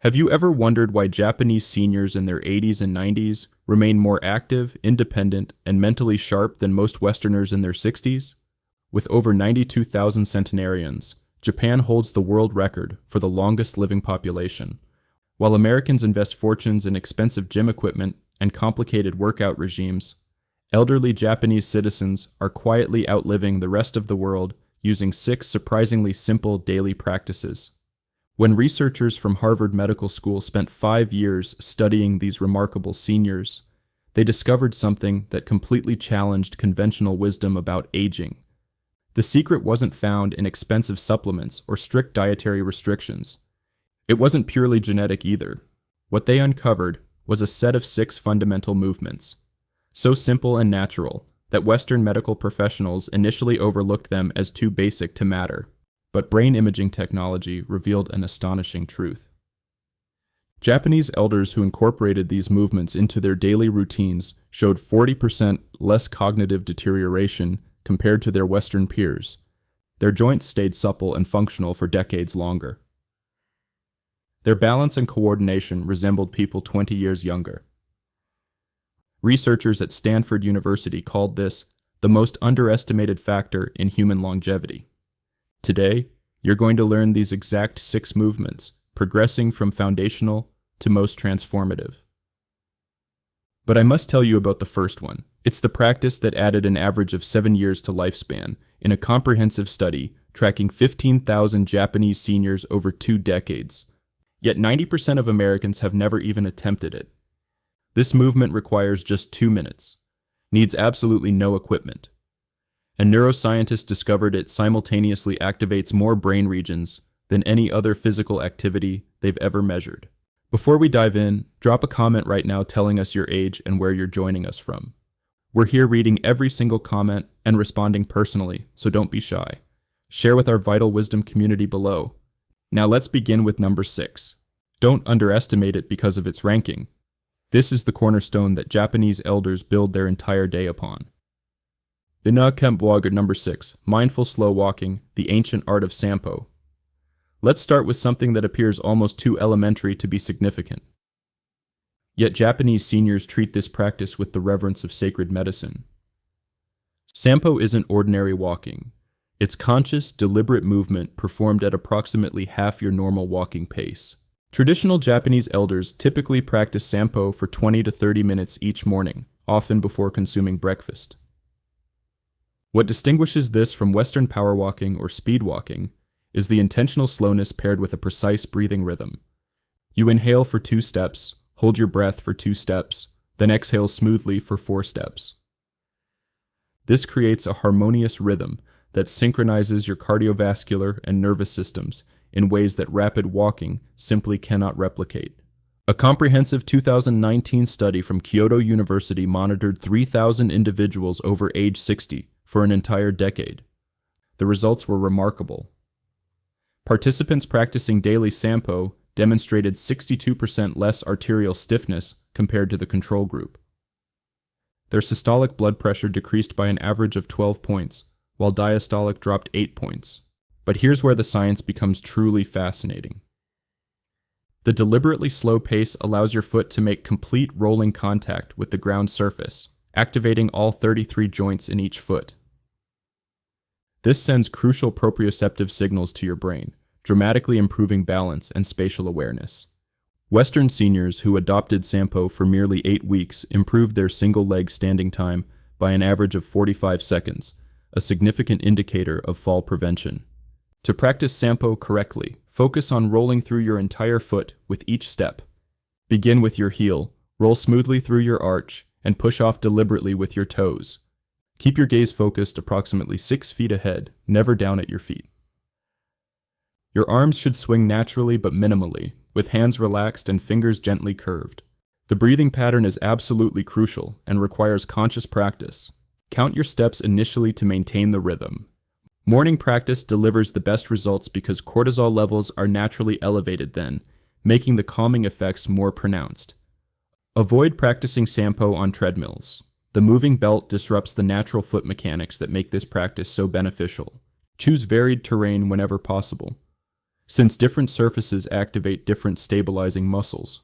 Have you ever wondered why Japanese seniors in their 80s and 90s remain more active, independent, and mentally sharp than most Westerners in their 60s? With over 92,000 centenarians, Japan holds the world record for the longest living population. While Americans invest fortunes in expensive gym equipment and complicated workout regimes, elderly Japanese citizens are quietly outliving the rest of the world using 6 surprisingly simple daily practices. When researchers from Harvard Medical School spent 5 years studying these remarkable seniors, they discovered something that completely challenged conventional wisdom about aging. The secret wasn't found in expensive supplements or strict dietary restrictions. It wasn't purely genetic either. What they uncovered was a set of 6 fundamental movements, so simple and natural that Western medical professionals initially overlooked them as too basic to matter. But brain imaging technology revealed an astonishing truth. Japanese elders who incorporated these movements into their daily routines showed 40% less cognitive deterioration compared to their Western peers. Their joints stayed supple and functional for decades longer. Their balance and coordination resembled people 20 years younger. Researchers at Stanford University called this the most underestimated factor in human longevity. Today, you're going to learn these exact 6 movements, progressing from foundational to most transformative. But I must tell you about the first one. It's the practice that added an average of 7 years to lifespan in a comprehensive study tracking 15,000 Japanese seniors over 2 decades. Yet 90% of Americans have never even attempted it. This movement requires just 2 minutes, needs absolutely no equipment, and neuroscientists discovered it simultaneously activates more brain regions than any other physical activity they've ever measured. Before we dive in, drop a comment right now telling us your age and where you're joining us from. We're here reading every single comment and responding personally, so don't be shy. Share with our Vital Wisdom community below. Now let's begin with number 6. Don't underestimate it because of its ranking. This is the cornerstone that Japanese elders build their entire day upon. Ina Kempwager number 6, Mindful Slow Walking, the Ancient Art of Sampo. Let's start with something that appears almost too elementary to be significant. Yet Japanese seniors treat this practice with the reverence of sacred medicine. Sampo isn't ordinary walking. It's conscious, deliberate movement performed at approximately half your normal walking pace. Traditional Japanese elders typically practice Sampo for 20 to 30 minutes each morning, often before consuming breakfast. What distinguishes this from Western power walking or speed walking is the intentional slowness paired with a precise breathing rhythm. You inhale for 2 steps, hold your breath for 2 steps, then exhale smoothly for 4 steps. This creates a harmonious rhythm that synchronizes your cardiovascular and nervous systems in ways that rapid walking simply cannot replicate. A comprehensive 2019 study from Kyoto University monitored 3,000 individuals over age 60 for an entire decade. The results were remarkable. Participants practicing daily Sampo demonstrated 62% less arterial stiffness compared to the control group. Their systolic blood pressure decreased by an average of 12 points, while diastolic dropped 8 points. But here's where the science becomes truly fascinating. The deliberately slow pace allows your foot to make complete rolling contact with the ground surface, activating all 33 joints in each foot. This sends crucial proprioceptive signals to your brain, dramatically improving balance and spatial awareness. Western seniors who adopted Sampo for merely 8 weeks improved their single-leg standing time by an average of 45 seconds, a significant indicator of fall prevention. To practice Sampo correctly, focus on rolling through your entire foot with each step. Begin with your heel, roll smoothly through your arch, and push off deliberately with your toes. Keep your gaze focused approximately 6 feet ahead, never down at your feet. Your arms should swing naturally but minimally, with hands relaxed and fingers gently curved. The breathing pattern is absolutely crucial and requires conscious practice. Count your steps initially to maintain the rhythm. Morning practice delivers the best results because cortisol levels are naturally elevated then, making the calming effects more pronounced. Avoid practicing Sampo on treadmills. The moving belt disrupts the natural foot mechanics that make this practice so beneficial. Choose varied terrain whenever possible. since different surfaces activate different stabilizing muscles.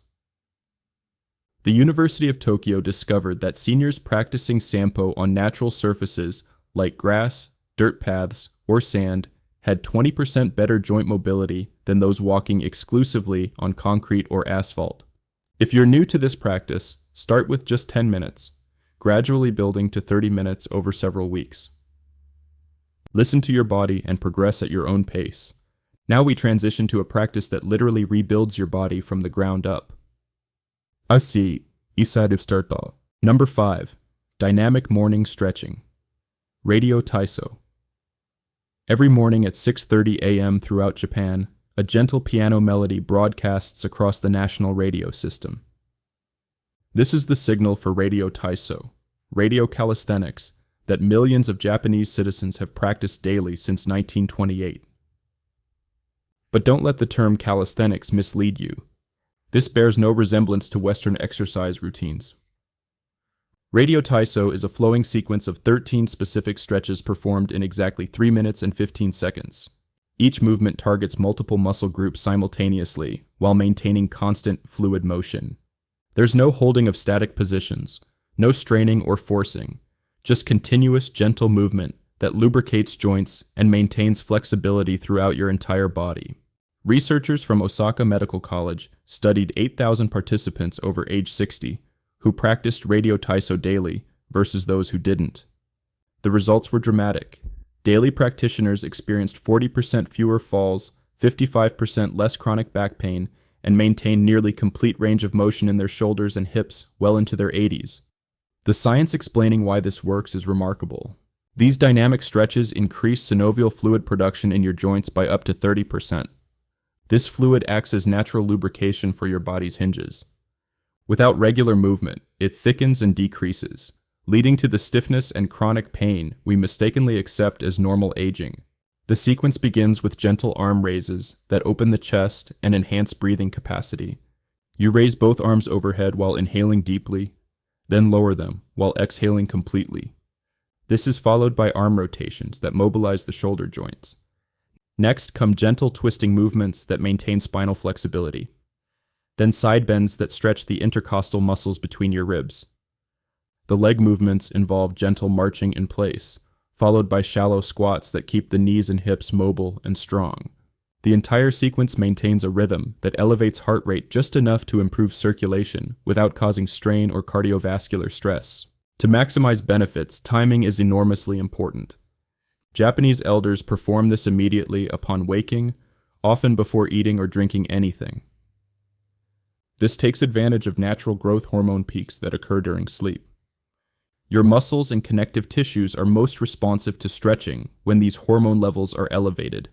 The University of Tokyo discovered that seniors practicing Sampo on natural surfaces like grass, dirt paths, or sand had 20% better joint mobility than those walking exclusively on concrete or asphalt. If you're new to this practice, start with just 10 minutes, gradually building to 30 minutes over several weeks. Listen to your body and progress at your own pace. Now we transition to a practice that literally rebuilds your body from the ground up. Number 5. Dynamic morning stretching. Radio Taiso. Every morning at 6:30 a.m. throughout Japan, a gentle piano melody broadcasts across the national radio system. This is the signal for Radio Taiso, radio calisthenics, that millions of Japanese citizens have practiced daily since 1928. But don't let the term calisthenics mislead you. This bears no resemblance to Western exercise routines. Radio Taiso is a flowing sequence of 13 specific stretches performed in exactly 3 minutes and 15 seconds. Each movement targets multiple muscle groups simultaneously while maintaining constant, fluid motion. There's no holding of static positions, no straining or forcing, just continuous, gentle movement that lubricates joints and maintains flexibility throughout your entire body. Researchers from Osaka Medical College studied 8,000 participants over age 60 who practiced Radio Taiso daily versus those who didn't. The results were dramatic. Daily practitioners experienced 40% fewer falls, 55% less chronic back pain, and maintained nearly complete range of motion in their shoulders and hips well into their 80s. The science explaining why this works is remarkable. These dynamic stretches increase synovial fluid production in your joints by up to 30%. This fluid acts as natural lubrication for your body's hinges. Without regular movement, it thickens and decreases, leading to the stiffness and chronic pain we mistakenly accept as normal aging. The sequence begins with gentle arm raises that open the chest and enhance breathing capacity. You raise both arms overhead while inhaling deeply, then lower them while exhaling completely. This is followed by arm rotations that mobilize the shoulder joints. Next come gentle twisting movements that maintain spinal flexibility. Then side bends that stretch the intercostal muscles between your ribs. The leg movements involve gentle marching in place, followed by shallow squats that keep the knees and hips mobile and strong. The entire sequence maintains a rhythm that elevates heart rate just enough to improve circulation without causing strain or cardiovascular stress. To maximize benefits, timing is enormously important. Japanese elders perform this immediately upon waking, often before eating or drinking anything. This takes advantage of natural growth hormone peaks that occur during sleep. Your muscles and connective tissues are most responsive to stretching when these hormone levels are elevated.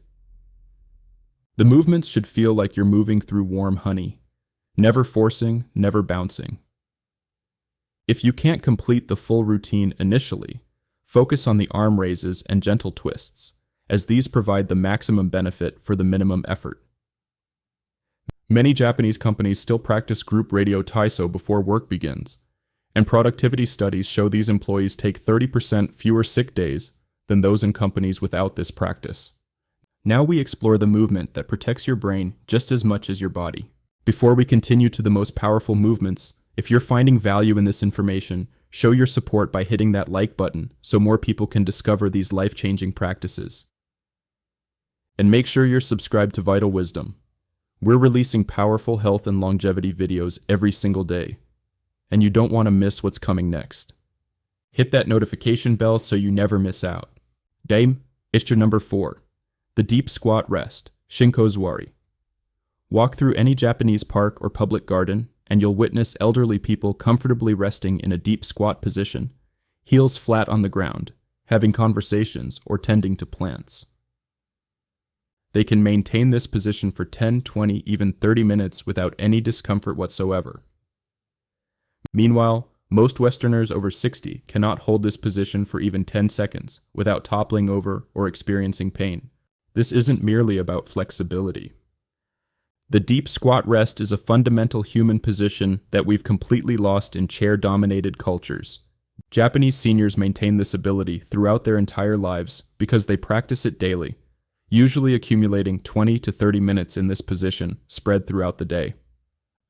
The movements should feel like you're moving through warm honey, never forcing, never bouncing. If you can't complete the full routine initially, focus on the arm raises and gentle twists, as these provide the maximum benefit for the minimum effort. Many Japanese companies still practice group Radio Taiso before work begins, and productivity studies show these employees take 30% fewer sick days than those in companies without this practice. Now we explore the movement that protects your brain just as much as your body. Before we continue to the most powerful movements, if you're finding value in this information, show your support by hitting that like button so more people can discover these life-changing practices. And make sure you're subscribed to Vital Wisdom. We're releasing powerful health and longevity videos every single day, and you don't want to miss what's coming next. Hit that notification bell so you never miss out. Dame, it's your number 4. The Deep Squat Rest, Shinkozwari. Walk through any Japanese park or public garden, and you'll witness elderly people comfortably resting in a deep squat position, heels flat on the ground, having conversations or tending to plants. They can maintain this position for 10, 20, even 30 minutes without any discomfort whatsoever. Meanwhile, most Westerners over 60 cannot hold this position for even 10 seconds without toppling over or experiencing pain. This isn't merely about flexibility. The deep squat rest is a fundamental human position that we've completely lost in chair-dominated cultures. Japanese seniors maintain this ability throughout their entire lives because they practice it daily, usually accumulating 20 to 30 minutes in this position spread throughout the day.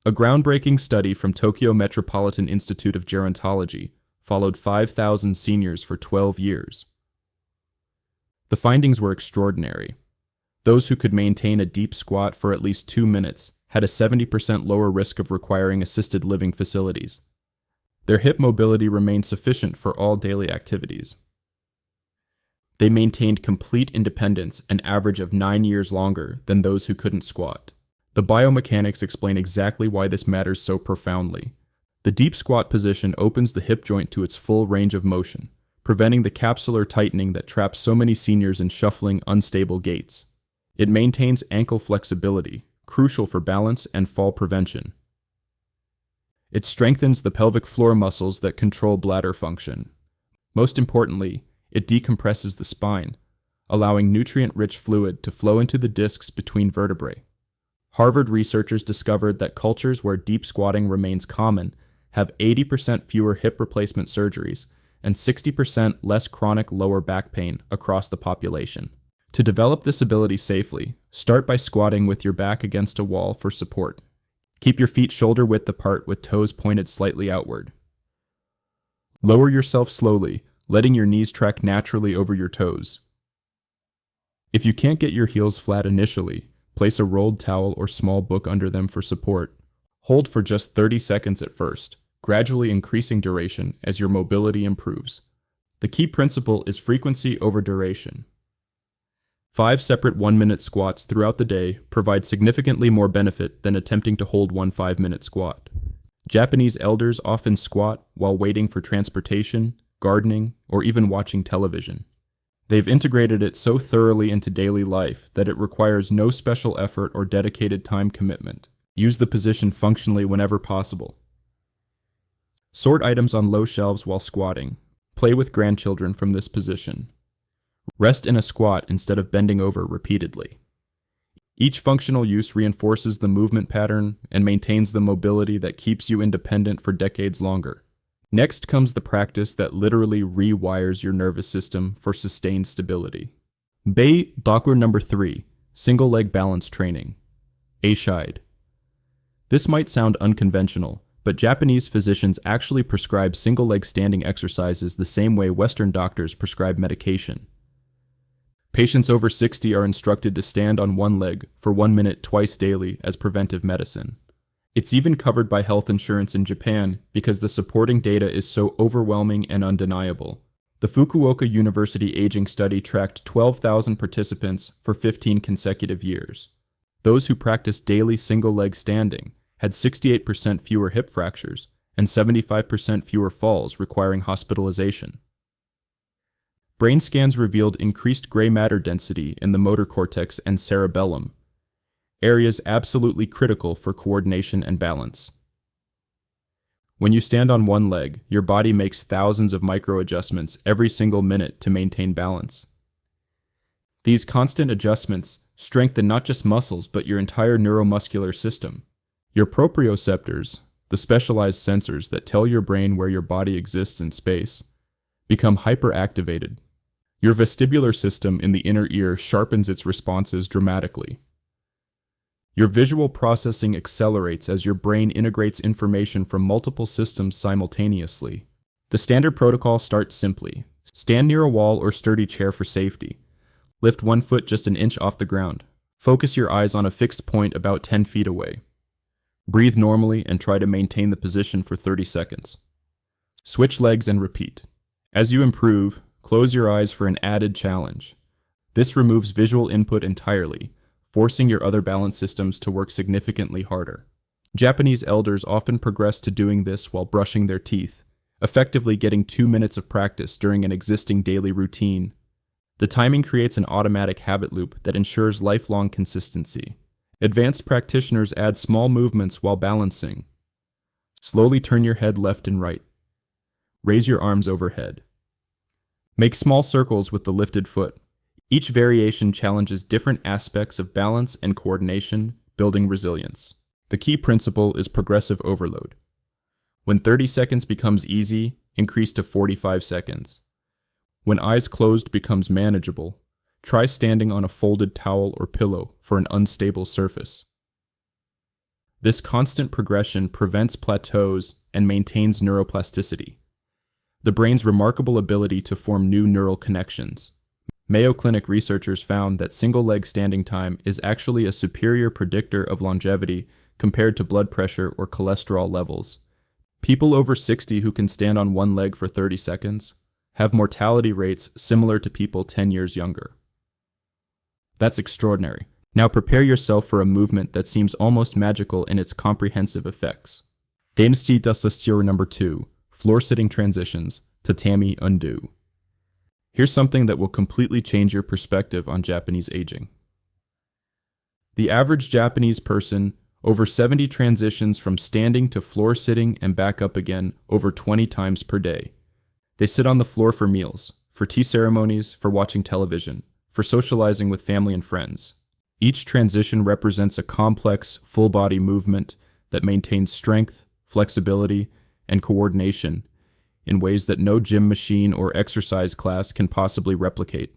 A groundbreaking study from Tokyo Metropolitan Institute of Gerontology followed 5,000 seniors for 12 years. The findings were extraordinary. Those who could maintain a deep squat for at least 2 minutes had a 70% lower risk of requiring assisted living facilities. Their hip mobility remained sufficient for all daily activities. They maintained complete independence an average of 9 years longer than those who couldn't squat. The biomechanics explain exactly why this matters so profoundly. The deep squat position opens the hip joint to its full range of motion, preventing the capsular tightening that traps so many seniors in shuffling, unstable gaits. It maintains ankle flexibility, crucial for balance and fall prevention. It strengthens the pelvic floor muscles that control bladder function. Most importantly, it decompresses the spine, allowing nutrient-rich fluid to flow into the discs between vertebrae. Harvard researchers discovered that cultures where deep squatting remains common have 80% fewer hip replacement surgeries and 60% less chronic lower back pain across the population. To develop this ability safely, start by squatting with your back against a wall for support. Keep your feet shoulder-width apart with toes pointed slightly outward. Lower yourself slowly, letting your knees track naturally over your toes. If you can't get your heels flat initially, place a rolled towel or small book under them for support. Hold for just 30 seconds at first, gradually increasing duration as your mobility improves. The key principle is frequency over duration. 5 separate 1-minute squats throughout the day provide significantly more benefit than attempting to hold one 5-minute squat. Japanese elders often squat while waiting for transportation, gardening, or even watching television. They've integrated it so thoroughly into daily life that it requires no special effort or dedicated time commitment. Use the position functionally whenever possible. Sort items on low shelves while squatting. Play with grandchildren from this position. Rest in a squat instead of bending over repeatedly. Each functional use reinforces the movement pattern and maintains the mobility that keeps you independent for decades longer. Next comes the practice that literally rewires your nervous system for sustained stability. Bei Dakur number 3, single leg balance training. Eishide. This might sound unconventional, but Japanese physicians actually prescribe single leg standing exercises the same way Western doctors prescribe medication. Patients over 60 are instructed to stand on one leg for 1 minute twice daily as preventive medicine. It's even covered by health insurance in Japan because the supporting data is so overwhelming and undeniable. The Fukuoka University Aging Study tracked 12,000 participants for 15 consecutive years. Those who practiced daily single-leg standing had 68% fewer hip fractures and 75% fewer falls requiring hospitalization. Brain scans revealed increased gray matter density in the motor cortex and cerebellum, areas absolutely critical for coordination and balance. When you stand on one leg, your body makes thousands of micro-adjustments every single minute to maintain balance. These constant adjustments strengthen not just muscles but your entire neuromuscular system. Your proprioceptors, the specialized sensors that tell your brain where your body exists in space, become hyperactivated. Your vestibular system in the inner ear sharpens its responses dramatically. Your visual processing accelerates as your brain integrates information from multiple systems simultaneously. The standard protocol starts simply. Stand near a wall or sturdy chair for safety. Lift one foot just an inch off the ground. Focus your eyes on a fixed point about 10 feet away. Breathe normally and try to maintain the position for 30 seconds. Switch legs and repeat. As you improve, close your eyes for an added challenge. This removes visual input entirely, forcing your other balance systems to work significantly harder. Japanese elders often progress to doing this while brushing their teeth, effectively getting 2 minutes of practice during an existing daily routine. The timing creates an automatic habit loop that ensures lifelong consistency. Advanced practitioners add small movements while balancing. Slowly turn your head left and right. Raise your arms overhead. Make small circles with the lifted foot. Each variation challenges different aspects of balance and coordination, building resilience. The key principle is progressive overload. When 30 seconds becomes easy, increase to 45 seconds. When eyes closed becomes manageable, Try standing on a folded towel or pillow for an unstable surface. This constant progression prevents plateaus and maintains neuroplasticity, the brain's remarkable ability to form new neural connections. Mayo Clinic researchers found that single-leg standing time is actually a superior predictor of longevity compared to blood pressure or cholesterol levels. People over 60 who can stand on one leg for 30 seconds have mortality rates similar to people 10 years younger. That's extraordinary. Now prepare yourself for a movement that seems almost magical in its comprehensive effects. Einstein das Lesture number 2, floor-sitting transitions, tatami undo. Here's something that will completely change your perspective on Japanese aging. The average Japanese person over 70 transitions from standing to floor-sitting and back up again over 20 times per day. They sit on the floor for meals, for tea ceremonies, for watching television, for socializing with family and friends. Each transition represents a complex, full-body movement that maintains strength, flexibility, and coordination in ways that no gym machine or exercise class can possibly replicate.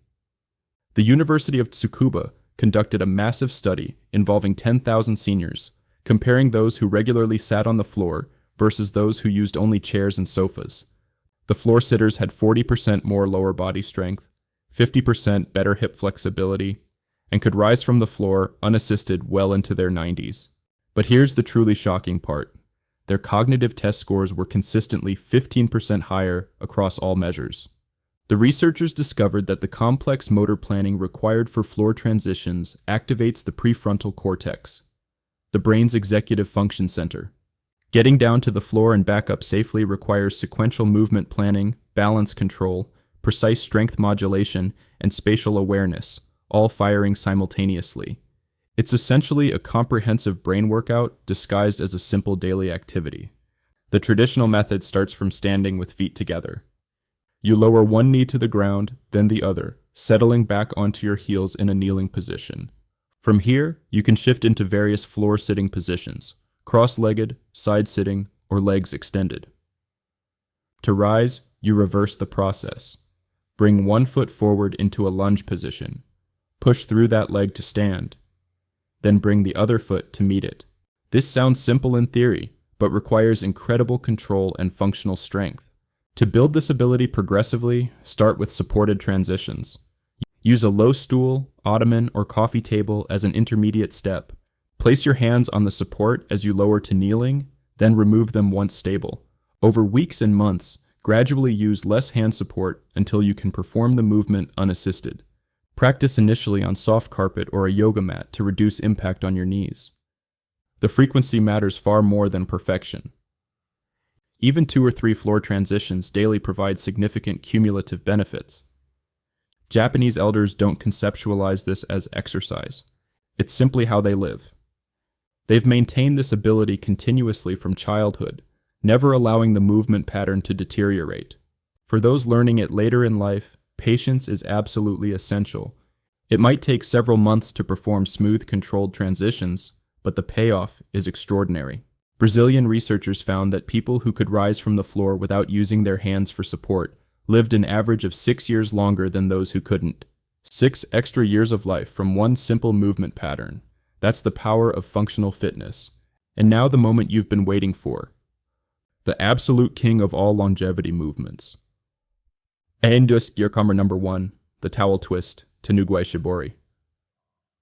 The University of Tsukuba conducted a massive study involving 10,000 seniors, comparing those who regularly sat on the floor versus those who used only chairs and sofas. The floor sitters had 40% more lower body strength, 50% better hip flexibility, and could rise from the floor unassisted well into their 90s. But here's the truly shocking part. Their cognitive test scores were consistently 15% higher across all measures. The researchers discovered that the complex motor planning required for floor transitions activates the prefrontal cortex, the brain's executive function center. Getting down to the floor and back up safely requires sequential movement planning, balance control, precise strength modulation, and spatial awareness, all firing simultaneously. It's essentially a comprehensive brain workout disguised as a simple daily activity. The traditional method starts from standing with feet together. You lower one knee to the ground, then the other, settling back onto your heels in a kneeling position. From here, you can shift into various floor-sitting positions, cross-legged, side-sitting, or legs extended. To rise, you reverse the process. Bring one foot forward into a lunge position. Push through that leg to stand. Then bring the other foot to meet it. This sounds simple in theory, but requires incredible control and functional strength. To build this ability progressively, start with supported transitions. Use a low stool, ottoman, or coffee table as an intermediate step. Place your hands on the support as you lower to kneeling, then remove them once stable. Over weeks and months, gradually use less hand support until you can perform the movement unassisted. Practice initially on soft carpet or a yoga mat to reduce impact on your knees. The frequency matters far more than perfection. Even 2 or 3 floor transitions daily provide significant cumulative benefits. Japanese elders don't conceptualize this as exercise. It's simply how they live. They've maintained this ability continuously from childhood, never allowing the movement pattern to deteriorate. For those learning it later in life, patience is absolutely essential. It might take several months to perform smooth, controlled transitions, but the payoff is extraordinary. Brazilian researchers found that people who could rise from the floor without using their hands for support lived an average of 6 years longer than those who couldn't. 6 extra years of life from one simple movement pattern. That's the power of functional fitness. And now the moment you've been waiting for. The absolute king of all longevity movements. Healthiest number 1, the towel twist, Tenuguai Shibori.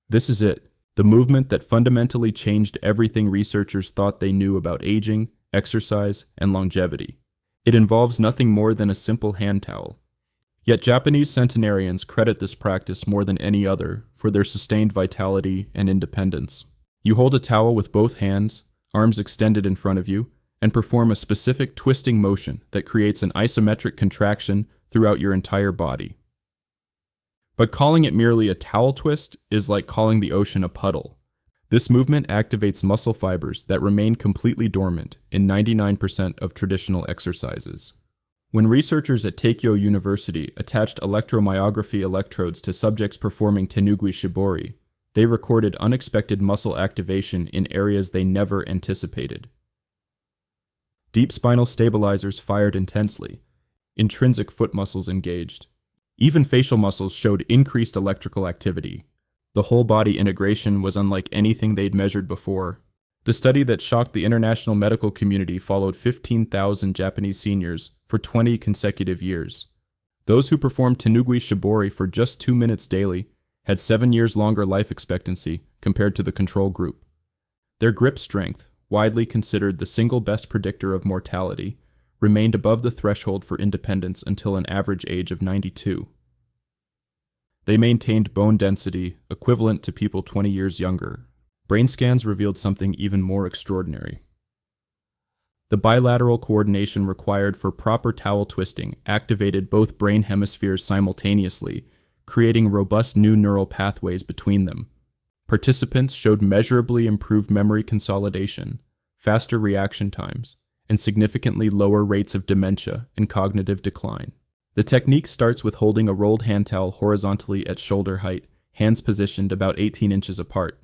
This is it, the movement that fundamentally changed everything researchers thought they knew about aging, exercise, and longevity. It involves nothing more than a simple hand towel. Yet Japanese centenarians credit this practice more than any other for their sustained vitality and independence. You hold a towel with both hands, arms extended in front of you, and perform a specific twisting motion that creates an isometric contraction throughout your entire body. But calling it merely a towel twist is like calling the ocean a puddle. This movement activates muscle fibers that remain completely dormant in 99% of traditional exercises. When researchers at Teikyo University attached electromyography electrodes to subjects performing Tenugui Shibori, they recorded unexpected muscle activation in areas they never anticipated. Deep spinal stabilizers fired intensely, intrinsic foot muscles engaged. Even facial muscles showed increased electrical activity. The whole body integration was unlike anything they'd measured before. The study that shocked the international medical community followed 15,000 Japanese seniors for 20 consecutive years. Those who performed Tenugui Shibori for just 2 minutes daily had 7 years longer life expectancy compared to the control group. Their grip strength, widely considered the single best predictor of mortality, remained above the threshold for independence until an average age of 92. They maintained bone density equivalent to people 20 years younger. Brain scans revealed something even more extraordinary. The bilateral coordination required for proper towel twisting activated both brain hemispheres simultaneously, creating robust new neural pathways between them. Participants showed measurably improved memory consolidation, faster reaction times, and significantly lower rates of dementia and cognitive decline. The technique starts with holding a rolled hand towel horizontally at shoulder height, hands positioned about 18 inches apart.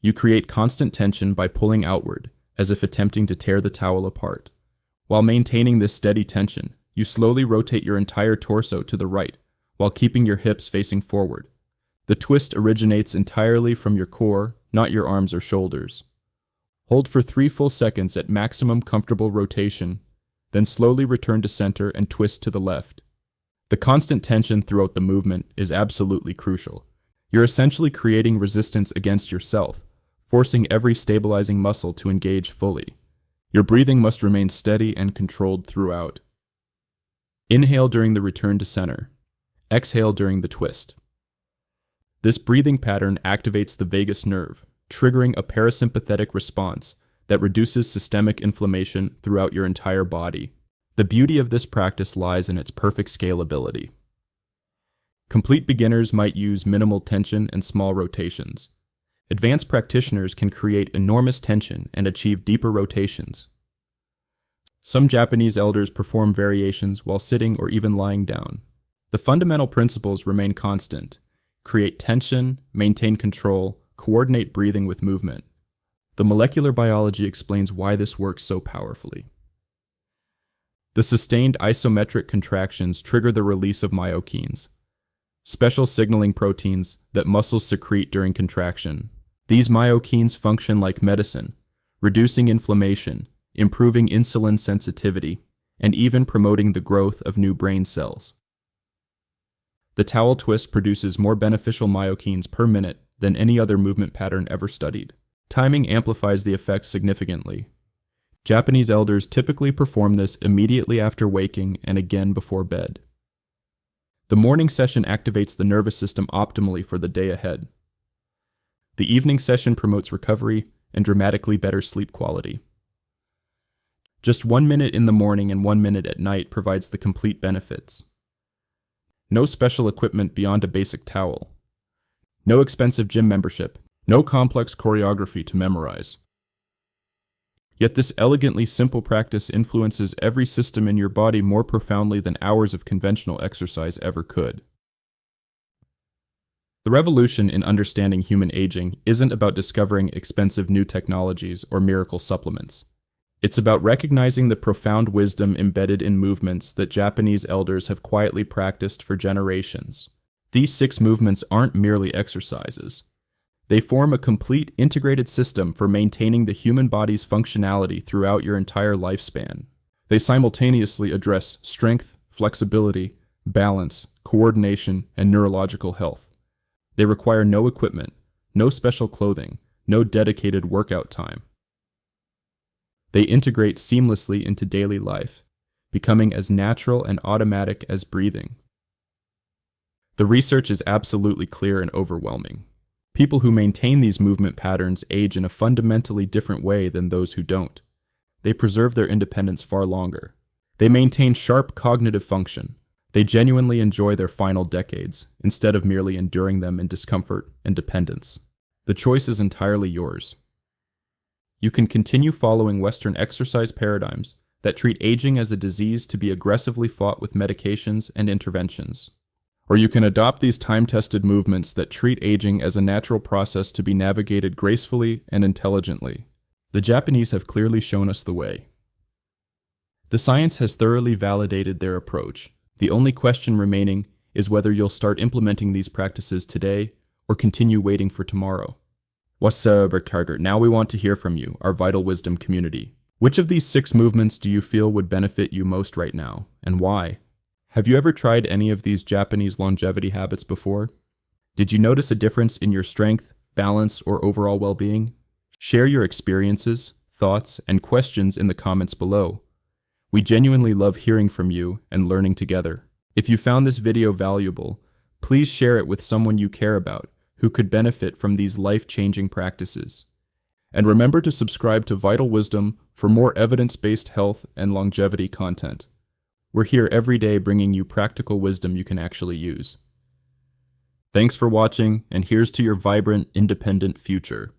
You create constant tension by pulling outward, as if attempting to tear the towel apart. While maintaining this steady tension, you slowly rotate your entire torso to the right, while keeping your hips facing forward. The twist originates entirely from your core, not your arms or shoulders. Hold for 3 full seconds at maximum comfortable rotation, then slowly return to center and twist to the left. The constant tension throughout the movement is absolutely crucial. You're essentially creating resistance against yourself, forcing every stabilizing muscle to engage fully. Your breathing must remain steady and controlled throughout. Inhale during the return to center. Exhale during the twist. This breathing pattern activates the vagus nerve, triggering a parasympathetic response that reduces systemic inflammation throughout your entire body. The beauty of this practice lies in its perfect scalability. Complete beginners might use minimal tension and small rotations. Advanced practitioners can create enormous tension and achieve deeper rotations. Some Japanese elders perform variations while sitting or even lying down. The fundamental principles remain constant: create tension, maintain control, coordinate breathing with movement. The molecular biology explains why this works so powerfully. The sustained isometric contractions trigger the release of myokines, special signaling proteins that muscles secrete during contraction. These myokines function like medicine, reducing inflammation, improving insulin sensitivity, and even promoting the growth of new brain cells. The towel twist produces more beneficial myokines per minute than any other movement pattern ever studied. Timing amplifies the effects significantly. Japanese elders typically perform this immediately after waking and again before bed. The morning session activates the nervous system optimally for the day ahead. The evening session promotes recovery and dramatically better sleep quality. Just 1 minute in the morning and 1 minute at night provides the complete benefits. No special equipment beyond a basic towel. No expensive gym membership. No complex choreography to memorize. Yet this elegantly simple practice influences every system in your body more profoundly than hours of conventional exercise ever could. The revolution in understanding human aging isn't about discovering expensive new technologies or miracle supplements. It's about recognizing the profound wisdom embedded in movements that Japanese elders have quietly practiced for generations. These 6 movements aren't merely exercises. They form a complete integrated system for maintaining the human body's functionality throughout your entire lifespan. They simultaneously address strength, flexibility, balance, coordination, and neurological health. They require no equipment, no special clothing, no dedicated workout time. They integrate seamlessly into daily life, becoming as natural and automatic as breathing. The research is absolutely clear and overwhelming. People who maintain these movement patterns age in a fundamentally different way than those who don't. They preserve their independence far longer. They maintain sharp cognitive function. They genuinely enjoy their final decades, instead of merely enduring them in discomfort and dependence. The choice is entirely yours. You can continue following Western exercise paradigms that treat aging as a disease to be aggressively fought with medications and interventions. Or you can adopt these time-tested movements that treat aging as a natural process to be navigated gracefully and intelligently. The Japanese have clearly shown us the way. The science has thoroughly validated their approach. The only question remaining is whether you'll start implementing these practices today or continue waiting for tomorrow. What's up, Ricardo? Now we want to hear from you, our Vital Wisdom community. Which of these 6 movements do you feel would benefit you most right now, and why? Have you ever tried any of these Japanese longevity habits before? Did you notice a difference in your strength, balance, or overall well-being? Share your experiences, thoughts, and questions in the comments below. We genuinely love hearing from you and learning together. If you found this video valuable, please share it with someone you care about who could benefit from these life-changing practices. And remember to subscribe to Vital Wisdom for more evidence-based health and longevity content. We're here every day bringing you practical wisdom you can actually use. Thanks for watching, and here's to your vibrant, independent future.